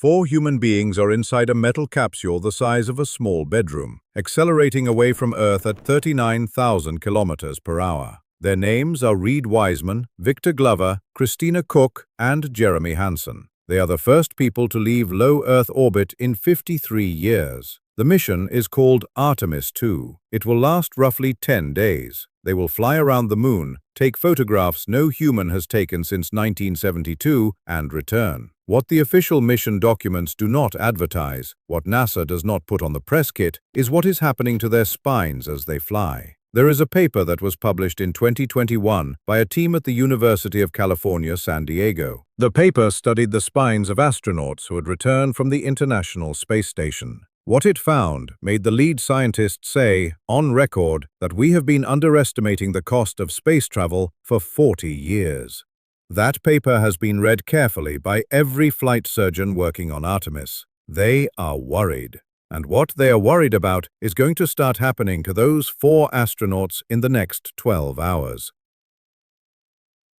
4 human beings are inside a metal capsule the size of a small bedroom, accelerating away from Earth at 39,000 kilometers per hour. Their names are Reed Wiseman, Victor Glover, Christina Cook, and Jeremy Hansen. They are the first people to leave low Earth orbit in 53 years. The mission is called Artemis 2. It will last roughly 10 days. They will fly around the moon, take photographs no human has taken since 1972, and return. What the official mission documents do not advertise, what NASA does not put on the press kit, is what is happening to their spines as they fly. There is a paper that was published in 2021 by a team at the University of California, San Diego. The paper studied the spines of astronauts who had returned from the International Space Station. What it found made the lead scientists say, on record, that we have been underestimating the cost of space travel for 40 years. That paper has been read carefully by every flight surgeon working on Artemis. They are worried. And what they are worried about is going to start happening to those 4 astronauts in the next 12 hours.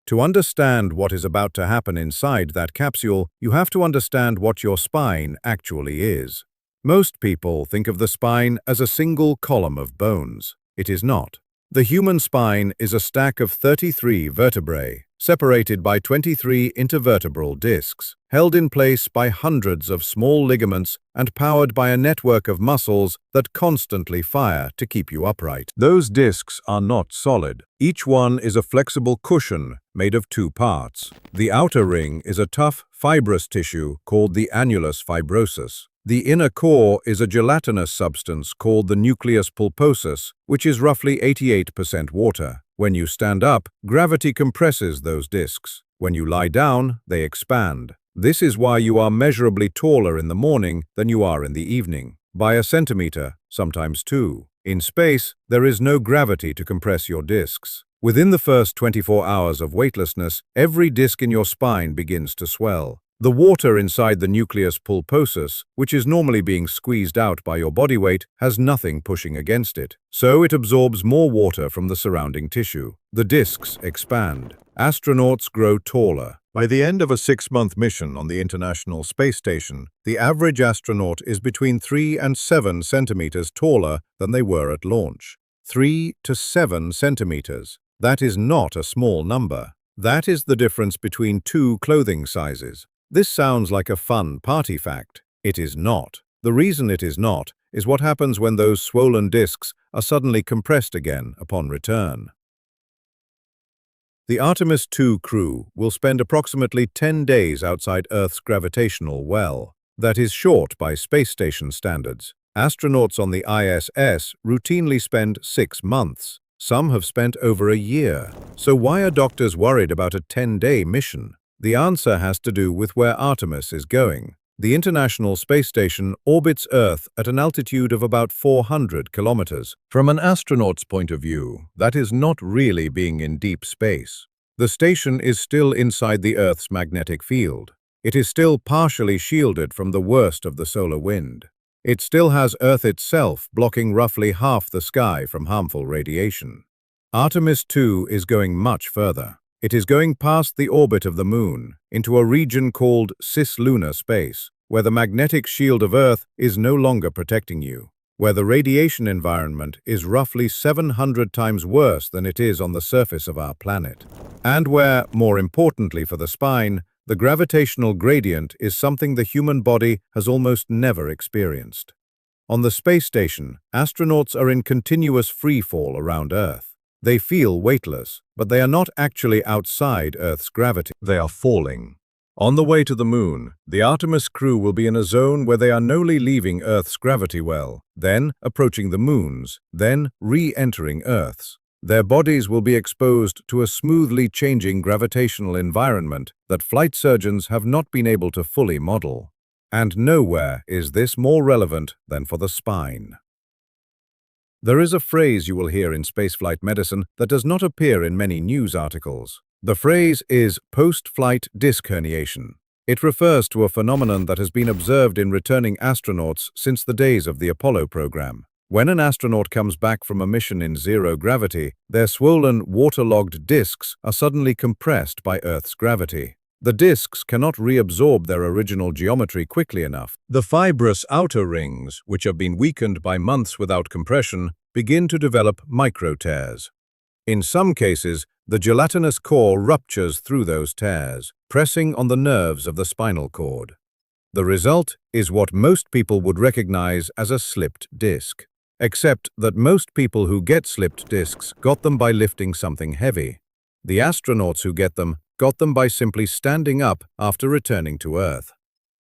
To understand what is about to happen inside that capsule, you have to understand what your spine actually is. Most people think of the spine as a single column of bones. It is not. The human spine is a stack of 33 vertebrae, separated by 23 intervertebral discs, held in place by hundreds of small ligaments and powered by a network of muscles that constantly fire to keep you upright. Those discs are not solid. Each one is a flexible cushion made of 2 parts. The outer ring is a tough, fibrous tissue called the annulus fibrosus. The inner core is a gelatinous substance called the nucleus pulposus, which is roughly 88% water. When you stand up, gravity compresses those discs. When you lie down, they expand. This is why you are measurably taller in the morning than you are in the evening, by a centimeter, sometimes 2. In space, there is no gravity to compress your discs. Within the first 24 hours of weightlessness, every disc in your spine begins to swell. The water inside the nucleus pulposus, which is normally being squeezed out by your body weight, has nothing pushing against it. So it absorbs more water from the surrounding tissue. The discs expand. Astronauts grow taller. By the end of a 6-month mission on the International Space Station, the average astronaut is between 3 and 7 centimeters taller than they were at launch. 3 to 7 centimeters. That is not a small number. That is the difference between 2 clothing sizes. This sounds like a fun party fact. It is not. The reason it is not is what happens when those swollen discs are suddenly compressed again upon return. The Artemis 2 crew will spend approximately 10 days outside Earth's gravitational well. That is short by space station standards. Astronauts on the ISS routinely spend 6 months. Some have spent over a year. So why are doctors worried about a 10-day mission? The answer has to do with where Artemis is going. The International Space Station orbits Earth at an altitude of about 400 kilometers. From an astronaut's point of view, that is not really being in deep space. The station is still inside the Earth's magnetic field. It is still partially shielded from the worst of the solar wind. It still has Earth itself blocking roughly half the sky from harmful radiation. Artemis 2 is going much further. It is going past the orbit of the Moon, into a region called cislunar space, where the magnetic shield of Earth is no longer protecting you, where the radiation environment is roughly 700 times worse than it is on the surface of our planet, and where, more importantly for the spine, the gravitational gradient is something the human body has almost never experienced. On the space station, astronauts are in continuous free fall around Earth. They feel weightless, but they are not actually outside Earth's gravity. They are falling. On the way to the Moon, the Artemis crew will be in a zone where they are newly leaving Earth's gravity well, then approaching the Moon's, then re-entering Earth's. Their bodies will be exposed to a smoothly changing gravitational environment that flight surgeons have not been able to fully model. And nowhere is this more relevant than for the spine. There is a phrase you will hear in spaceflight medicine that does not appear in many news articles. The phrase is post-flight disc herniation. It refers to a phenomenon that has been observed in returning astronauts since the days of the Apollo program. When an astronaut comes back from a mission in zero gravity, their swollen, waterlogged discs are suddenly compressed by Earth's gravity. The disks cannot reabsorb their original geometry quickly enough. The fibrous outer rings, which have been weakened by months without compression, begin to develop micro-tears. In some cases, the gelatinous core ruptures through those tears, pressing on the nerves of the spinal cord. The result is what most people would recognize as a slipped disc, except that most people who get slipped discs got them by lifting something heavy. The astronauts who get them got them by simply standing up after returning to Earth.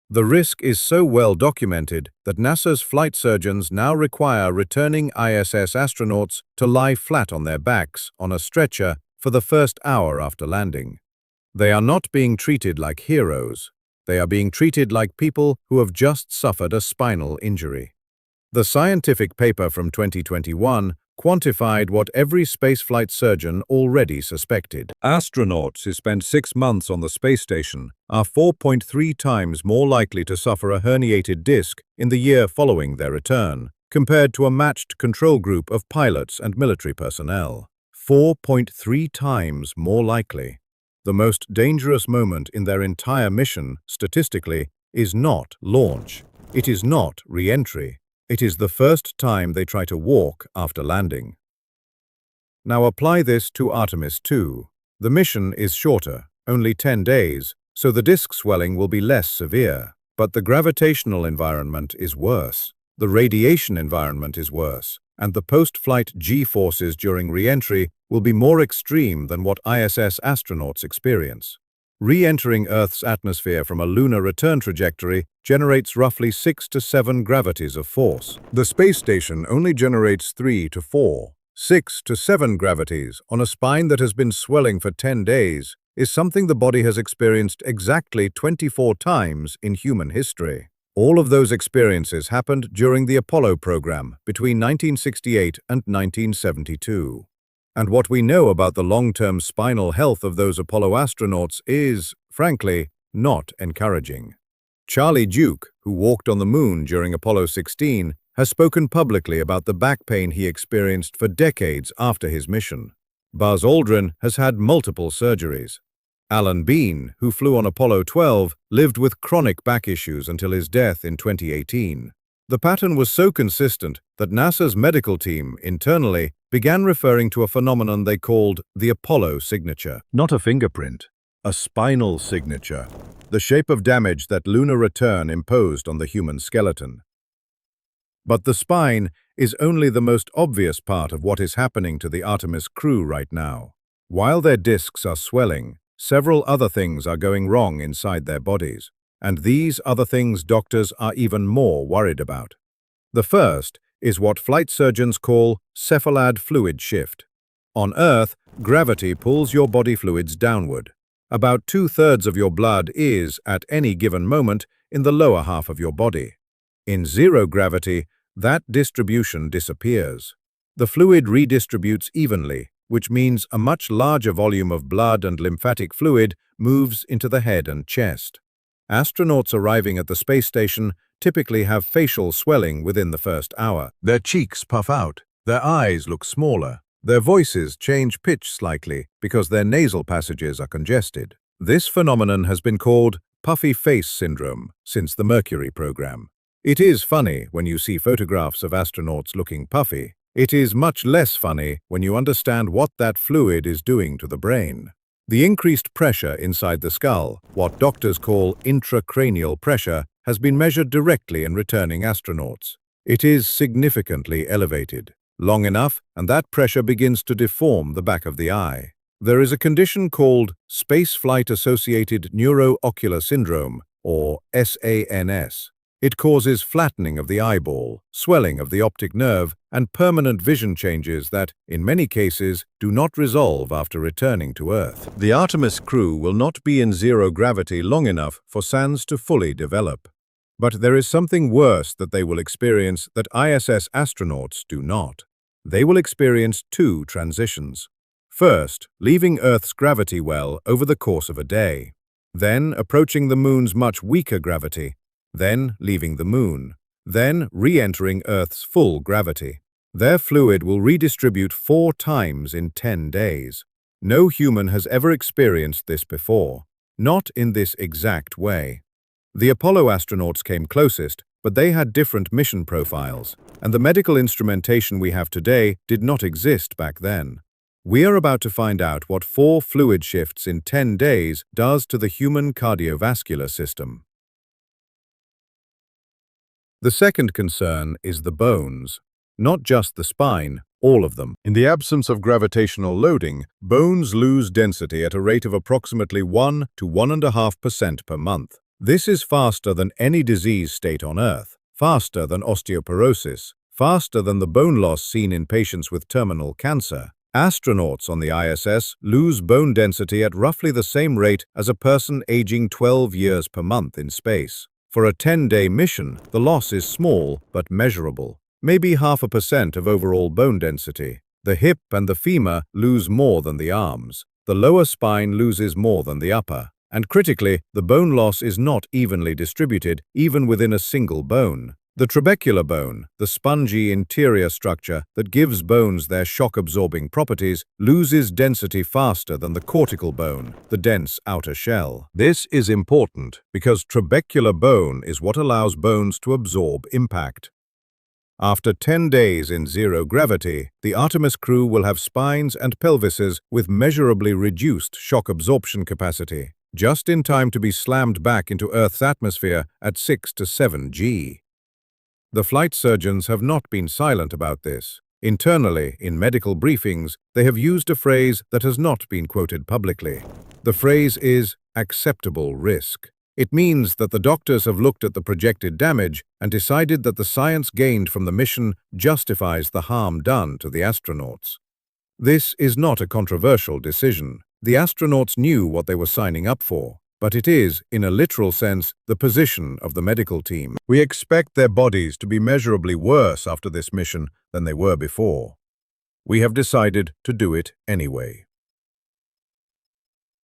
The risk is so well documented that NASA's flight surgeons now require returning ISS astronauts to lie flat on their backs on a stretcher for the first hour after landing. They are not being treated like heroes. They are being treated like people who have just suffered a spinal injury. The scientific paper from 2021 quantified what every spaceflight surgeon already suspected. Astronauts who spend 6 months on the space station are 4.3 times more likely to suffer a herniated disc in the year following their return, compared to a matched control group of pilots and military personnel. 4.3 times more likely. The most dangerous moment in their entire mission, statistically, is not launch. It is not re-entry. It is the first time they try to walk after landing. Now apply this to Artemis 2. The mission is shorter, only 10 days, so the disk swelling will be less severe. But the gravitational environment is worse. The radiation environment is worse, and the post-flight G-forces during re-entry will be more extreme than what ISS astronauts experience. Re-entering Earth's atmosphere from a lunar return trajectory generates roughly 6 to 7 gravities of force. The space station only generates 3 to 4. 6 to 7 gravities on a spine that has been swelling for 10 days is something the body has experienced exactly 24 times in human history. All of those experiences happened during the Apollo program between 1968 and 1972. And what we know about the long-term spinal health of those Apollo astronauts is, frankly, not encouraging. Charlie Duke, who walked on the moon during Apollo 16, has spoken publicly about the back pain he experienced for decades after his mission. Buzz Aldrin has had multiple surgeries. Alan Bean, who flew on Apollo 12, lived with chronic back issues until his death in 2018. The pattern was so consistent that NASA's medical team, internally, began referring to a phenomenon they called the Apollo signature. Not a fingerprint, a spinal signature, the shape of damage that lunar return imposed on the human skeleton. But the spine is only the most obvious part of what is happening to the Artemis crew right now. While their discs are swelling, several other things are going wrong inside their bodies, and these other things doctors are even more worried about. The first is what flight surgeons call cephalad fluid shift. On Earth, gravity pulls your body fluids downward. About 2/3 of your blood is, at any given moment, in the lower half of your body. In zero gravity, that distribution disappears. The fluid redistributes evenly, which means a much larger volume of blood and lymphatic fluid moves into the head and chest. Astronauts arriving at the space station typically have facial swelling within the first hour. Their cheeks puff out, their eyes look smaller, their voices change pitch slightly because their nasal passages are congested. This phenomenon has been called puffy face syndrome since the Mercury program. It is funny when you see photographs of astronauts looking puffy. It is much less funny when you understand what that fluid is doing to the brain. The increased pressure inside the skull, what doctors call intracranial pressure, has been measured directly in returning astronauts. It is significantly elevated, long enough, and that pressure begins to deform the back of the eye. There is a condition called spaceflight-associated neuroocular syndrome, or SANS. It causes flattening of the eyeball, swelling of the optic nerve, and permanent vision changes that, in many cases, do not resolve after returning to Earth. The Artemis crew will not be in zero gravity long enough for SANS to fully develop. But there is something worse that they will experience that ISS astronauts do not. They will experience 2 transitions. First, leaving Earth's gravity well over the course of a day. Then, approaching the Moon's much weaker gravity. Then leaving the Moon, then re-entering Earth's full gravity. Their fluid will redistribute 4 times in 10 days. No human has ever experienced this before. not in this exact way. The Apollo astronauts came closest, but they had different mission profiles, and the medical instrumentation we have today did not exist back then. We are about to find out what 4 fluid shifts in 10 days does to the human cardiovascular system. The second concern is the bones. Not just the spine, all of them. In the absence of gravitational loading, bones lose density at a rate of approximately 1 to 1.5% per month. This is faster than any disease state on Earth, faster than osteoporosis, faster than the bone loss seen in patients with terminal cancer. Astronauts on the ISS lose bone density at roughly the same rate as a person aging 12 years per month in space. For a 10-day mission, the loss is small but measurable, maybe 0.5% of overall bone density. The hip and the femur lose more than the arms. The lower spine loses more than the upper. And critically, the bone loss is not evenly distributed, even within a single bone. The trabecular bone, the spongy interior structure that gives bones their shock-absorbing properties, loses density faster than the cortical bone, the dense outer shell. This is important because trabecular bone is what allows bones to absorb impact. After 10 days in zero gravity, the Artemis crew will have spines and pelvises with measurably reduced shock absorption capacity, just in time to be slammed back into Earth's atmosphere at 6 to 7 G. The flight surgeons have not been silent about this. Internally, in medical briefings, they have used a phrase that has not been quoted publicly. The phrase is acceptable risk. It means that the doctors have looked at the projected damage and decided that the science gained from the mission justifies the harm done to the astronauts. This is not a controversial decision. The astronauts knew what they were signing up for, but it is, in a literal sense, the position of the medical team. We expect their bodies to be measurably worse after this mission than they were before. We have decided to do it anyway.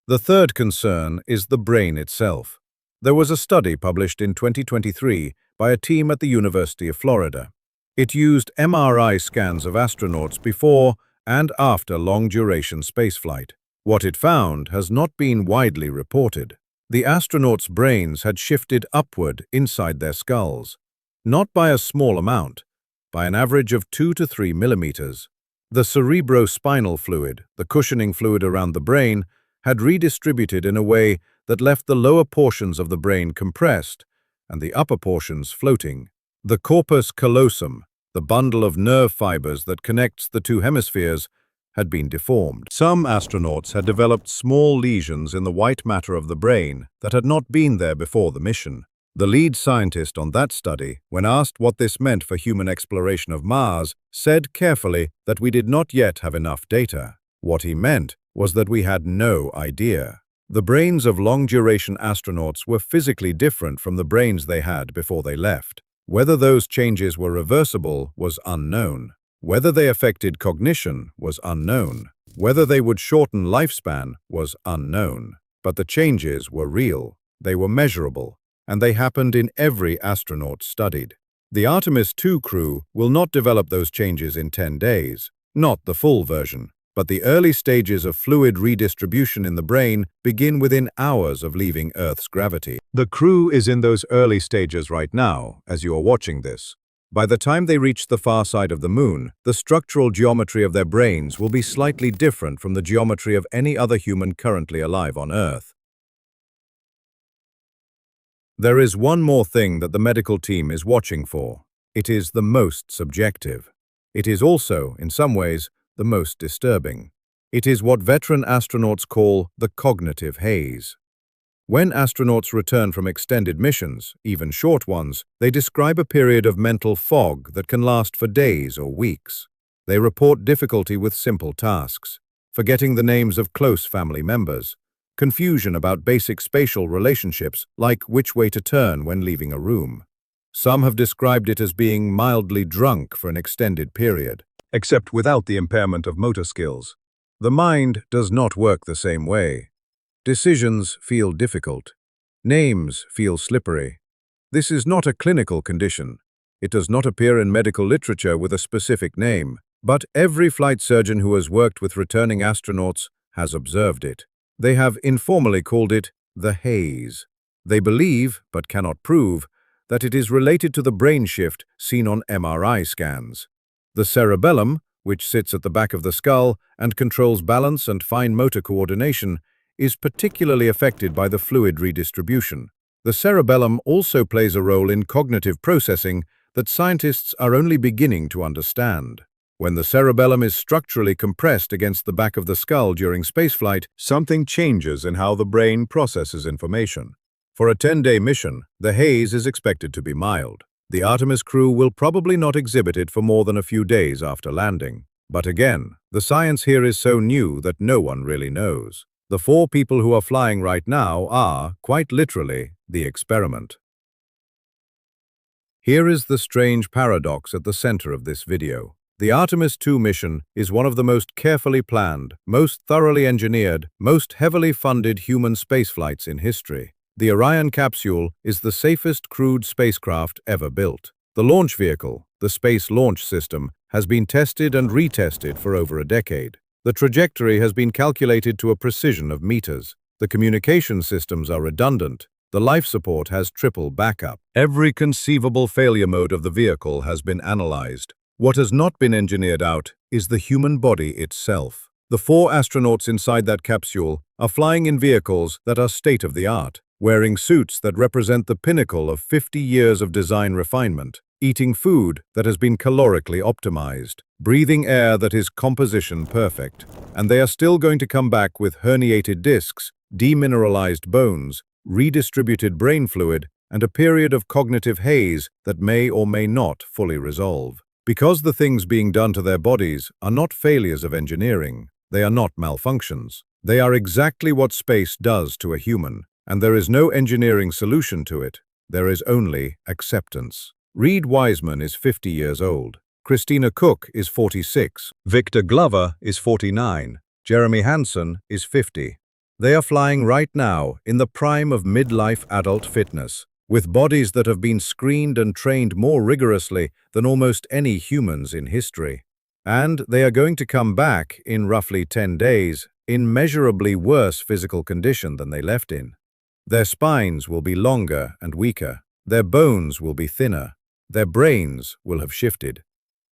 The third concern is the brain itself. There was a study published in 2023 by a team at the University of Florida. It used MRI scans of astronauts before and after long-duration spaceflight. What it found has not been widely reported. The astronauts' brains had shifted upward inside their skulls, not by a small amount, by an average of 2 to 3 millimeters. The cerebrospinal fluid, the cushioning fluid around the brain, had redistributed in a way that left the lower portions of the brain compressed and the upper portions floating. The corpus callosum, the bundle of nerve fibers that connects the two hemispheres, had been deformed. Some astronauts had developed small lesions in the white matter of the brain that had not been there before the mission. The lead scientist on that study, when asked what this meant for human exploration of Mars, said carefully that we did not yet have enough data. What he meant was that we had no idea. The brains of long-duration astronauts were physically different from the brains they had before they left. Whether those changes were reversible was unknown. Whether they affected cognition was unknown. Whether they would shorten lifespan was unknown. But the changes were real, they were measurable, and they happened in every astronaut studied. The Artemis II crew will not develop those changes in 10 days, not the full version, but the early stages of fluid redistribution in the brain begin within hours of leaving Earth's gravity. The crew is in those early stages right now, as you are watching this. By the time they reach the far side of the moon, the structural geometry of their brains will be slightly different from the geometry of any other human currently alive on Earth. There is one more thing that the medical team is watching for. It is the most subjective. It is also, in some ways, the most disturbing. It is what veteran astronauts call the cognitive haze. When astronauts return from extended missions, even short ones, they describe a period of mental fog that can last for days or weeks. They report difficulty with simple tasks, forgetting the names of close family members, confusion about basic spatial relationships like which way to turn when leaving a room. Some have described it as being mildly drunk for an extended period, except without the impairment of motor skills. The mind does not work the same way. Decisions feel difficult. Names feel slippery. This is not a clinical condition. It does not appear in medical literature with a specific name, but every flight surgeon who has worked with returning astronauts has observed it. They have informally called it the haze. They believe, but cannot prove, that it is related to the brain shift seen on MRI scans. The cerebellum, which sits at the back of the skull and controls balance and fine motor coordination, is particularly affected by the fluid redistribution. The cerebellum also plays a role in cognitive processing that scientists are only beginning to understand. When the cerebellum is structurally compressed against the back of the skull during spaceflight, something changes in how the brain processes information. For a 10-day mission, the haze is expected to be mild. The Artemis crew will probably not exhibit it for more than a few days after landing. But again, the science here is so new that no one really knows. The 4 people who are flying right now are, quite literally, the experiment. Here is the strange paradox at the center of this video. The Artemis 2 mission is one of the most carefully planned, most thoroughly engineered, most heavily funded human spaceflights in history. The Orion capsule is the safest crewed spacecraft ever built. The launch vehicle, the Space Launch System, has been tested and retested for over a decade. The trajectory has been calculated to a precision of meters. The communication systems are redundant. The life support has triple backup. Every conceivable failure mode of the vehicle has been analyzed. What has not been engineered out is the human body itself. The 4 astronauts inside that capsule are flying in vehicles that are state-of-the-art, wearing suits that represent the pinnacle of 50 years of design refinement, eating food that has been calorically optimized, breathing air that is composition perfect, and they are still going to come back with herniated discs, demineralized bones, redistributed brain fluid, and a period of cognitive haze that may or may not fully resolve. Because the things being done to their bodies are not failures of engineering, they are not malfunctions. They are exactly what space does to a human, and there is no engineering solution to it. There is only acceptance. Reed Wiseman is 50 years old. Christina Cook is 46. Victor Glover is 49. Jeremy Hansen is 50. They are flying right now in the prime of midlife adult fitness, with bodies that have been screened and trained more rigorously than almost any humans in history. And they are going to come back in roughly 10 days in measurably worse physical condition than they left in. Their spines will be longer and weaker. Their bones will be thinner. Their brains will have shifted.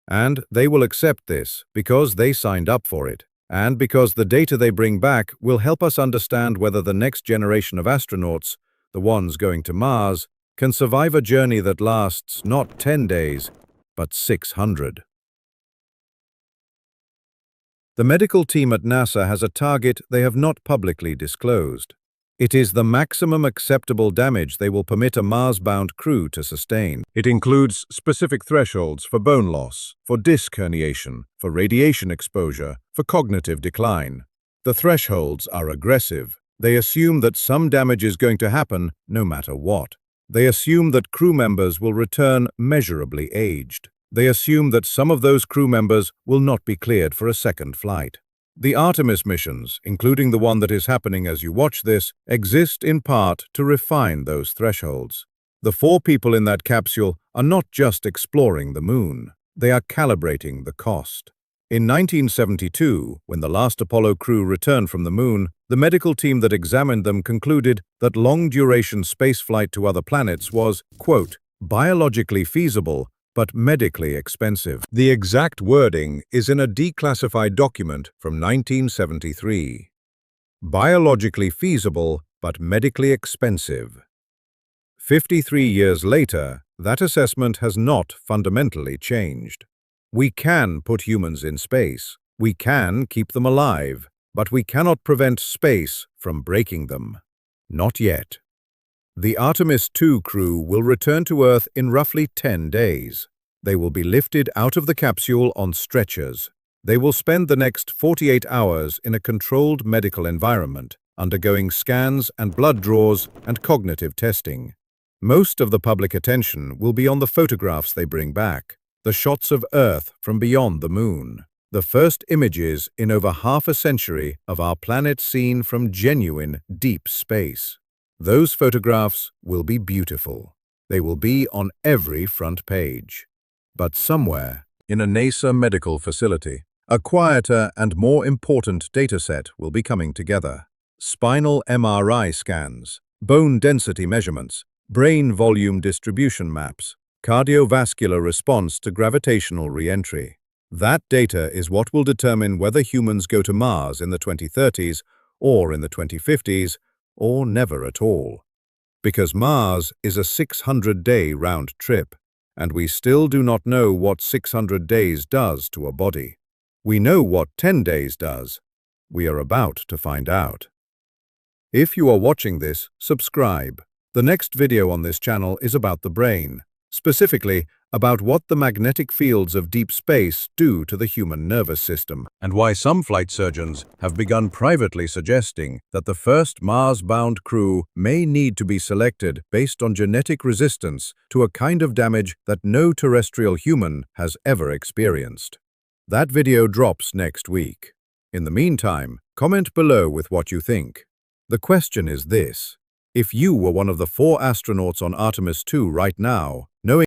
And they will accept this because they signed up for it, and because the data they bring back will help us understand whether the next generation of astronauts, the ones going to Mars, can survive a journey that lasts not 10 days, but 600. The medical team at NASA has a target they have not publicly disclosed. It is the maximum acceptable damage they will permit a Mars-bound crew to sustain. It includes specific thresholds for bone loss, for disc herniation, for radiation exposure, for cognitive decline. The thresholds are aggressive. They assume that some damage is going to happen no matter what. They assume that crew members will return measurably aged. They assume that some of those crew members will not be cleared for a second flight. The Artemis missions, including the one that is happening as you watch this, exist in part to refine those thresholds. The 4 people in that capsule are not just exploring the moon. They are calibrating the cost. In 1972, when the last Apollo crew returned from the moon, the medical team that examined them concluded that long-duration spaceflight to other planets was, quote, biologically feasible, but medically expensive. The exact wording is in a declassified document from 1973. Biologically feasible, but medically expensive. 53 years later, that assessment has not fundamentally changed. We can put humans in space. We can keep them alive, but we cannot prevent space from breaking them. Not yet. The Artemis 2 crew will return to Earth in roughly 10 days. They will be lifted out of the capsule on stretchers. They will spend the next 48 hours in a controlled medical environment, undergoing scans and blood draws and cognitive testing. Most of the public attention will be on the photographs they bring back, the shots of Earth from beyond the moon, the first images in over half a century of our planet seen from genuine deep space. Those photographs will be beautiful. They will be on every front page. But somewhere, in a NASA medical facility, a quieter and more important dataset will be coming together. spinal MRI scans, bone density measurements, brain volume distribution maps, cardiovascular response to gravitational re-entry. That data is what will determine whether humans go to Mars in the 2030s, or in the 2050s, or never at all. Because Mars is a 600-day round trip, and we still do not know what 600 days does to a body. We know what 10 days does. We are about to find out. If you are watching this, subscribe. The next video on this channel is about the brain, specifically about what the magnetic fields of deep space do to the human nervous system, and why some flight surgeons have begun privately suggesting that the first Mars-bound crew may need to be selected based on genetic resistance to a kind of damage that no terrestrial human has ever experienced. That video drops next week. In the meantime, comment below with what you think. The question is this: if you were one of the 4 astronauts on Artemis 2 right now, knowing